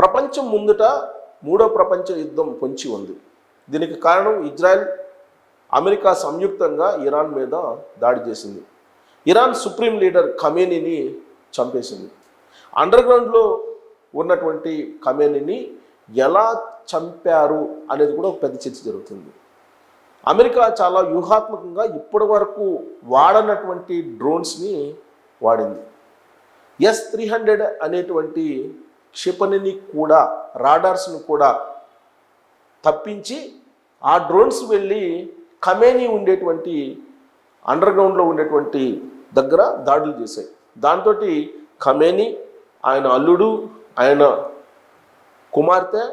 ప్రపంచం ముందుట మూడో ప్రపంచ యుద్ధం పొంచి ఉంది. దీనికి కారణం ఇజ్రాయెల్, అమెరికా సంయుక్తంగా ఇరాన్ మీద దాడి చేసింది. ఇరాన్ సుప్రీం లీడర్ ఖమేనీని చంపేసింది. అండర్గ్రౌండ్లో ఉన్నటువంటి ఖమేనీని ఎలా చంపారు అనేది కూడా ఒక పెద్ద చర్చ జరుగుతుంది. అమెరికా చాలా వ్యూహాత్మకంగా ఇప్పటి వరకు వాడనటువంటి డ్రోన్స్ని వాడింది. S-300 అనేటువంటి క్షిపణిని కూడా, రాడార్స్ను కూడా తప్పించి ఆ డ్రోన్స్ వెళ్ళి ఖమేనీ ఉండేటువంటి అండర్గ్రౌండ్లో ఉండేటువంటి దగ్గర దాడులు చేశాయి. దాంతో ఖమేనీ, ఆయన అల్లుడు, ఆయన కుమార్తె,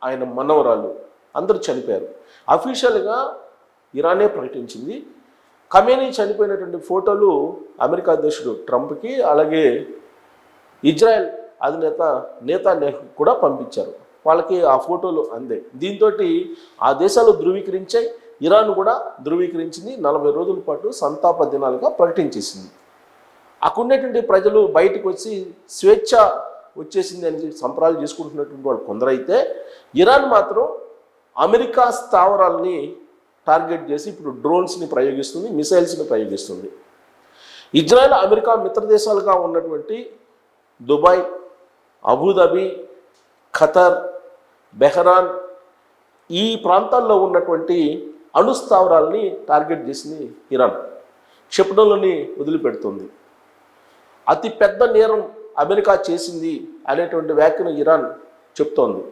ఆయన మనవరాలు అందరూ చనిపోయారు. అఫీషియల్గా ఇరానే ప్రకటించింది. ఖమేనీ చనిపోయినటువంటి ఫోటోలు అమెరికా అధ్యక్షుడు ట్రంప్కి, అలాగే ఇజ్రాయెల్ అధినేత నేతాన్యాహు కూడా పంపించారు. వాళ్ళకి ఆ ఫోటోలు అందే. దీంతో ఆ దేశాలు ధృవీకరించాయి, ఇరాన్ కూడా ధృవీకరించింది. 40 రోజుల పాటు సంతాప దినాలుగా ప్రకటించేసింది. అక్కడున్నటువంటి ప్రజలు బయటకు వచ్చి స్వేచ్ఛ వచ్చేసింది అని సంబరాలు చేసుకుంటున్నటువంటి వాళ్ళు కొందరైతే, ఇరాన్ మాత్రం అమెరికా స్థావరాలని టార్గెట్ చేసి ఇప్పుడు డ్రోన్స్ని ప్రయోగిస్తుంది, మిసైల్స్ని ప్రయోగిస్తుంది. ఇజ్రాయెల్, అమెరికా మిత్ర దేశాలుగా ఉన్నటువంటి దుబాయ్, అబుదాబి, ఖతర్, బెహ్రాన్ ఈ ప్రాంతాల్లో ఉన్నటువంటి అణుస్థావరాలని టార్గెట్ చేసింది ఇరాన్. క్షిపణులని వదిలిపెడుతుంది. అతి పెద్ద నేరం అమెరికా చేసింది అనేటువంటి వ్యాఖ్యను ఇరాన్ చెప్తోంది.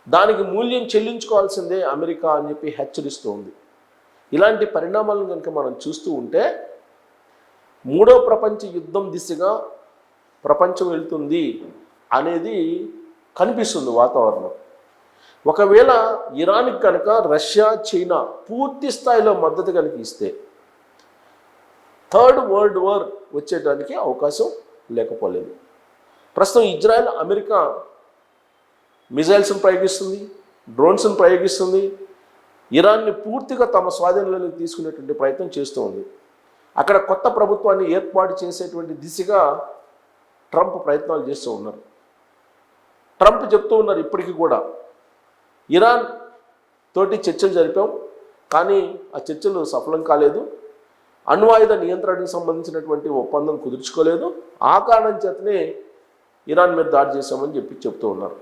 దానికి మూల్యం చెల్లించుకోవాల్సిందే అమెరికా అని చెప్పి హెచ్చరిస్తోంది. ఇలాంటి పరిణామాలను కనుక మనం చూస్తూ ఉంటే మూడో ప్రపంచ యుద్ధం దిశగా ప్రపంచం వెళ్తుంది అనేది కనిపిస్తుంది వాతావరణం. ఒకవేళ ఇరాన్కి కనుక రష్యా, చైనా పూర్తి స్థాయిలో మద్దతు కనుక ఇస్తే థర్డ్ వరల్డ్ వార్ వచ్చేటానికి అవకాశం లేకపోలేదు. ప్రస్తుతం ఇజ్రాయెల్, అమెరికా మిజైల్స్ని ప్రయోగిస్తుంది, డ్రోన్స్ని ప్రయోగిస్తుంది. ఇరాన్ని పూర్తిగా తమ స్వాధీనంలోకి తీసుకునేటువంటి ప్రయత్నం చేస్తూ ఉంది. అక్కడ కొత్త ప్రభుత్వాన్ని ఏర్పాటు చేసేటువంటి దిశగా ట్రంప్ ప్రయత్నాలు చేస్తూ ఉన్నారు. ట్రంప్ చెప్తూ ఉన్నారు ఇప్పటికీ కూడా, ఇరాన్ తోటి చర్చలు జరిపాం, కానీ ఆ చర్చలు సఫలం కాలేదు, అణ్వాయుధ నియంత్రణకు సంబంధించినటువంటి ఒప్పందం కుదుర్చుకోలేదు, ఆ కారణం చేతనే ఇరాన్ మీద దాడి చేశామని చెప్తూ ఉన్నారు.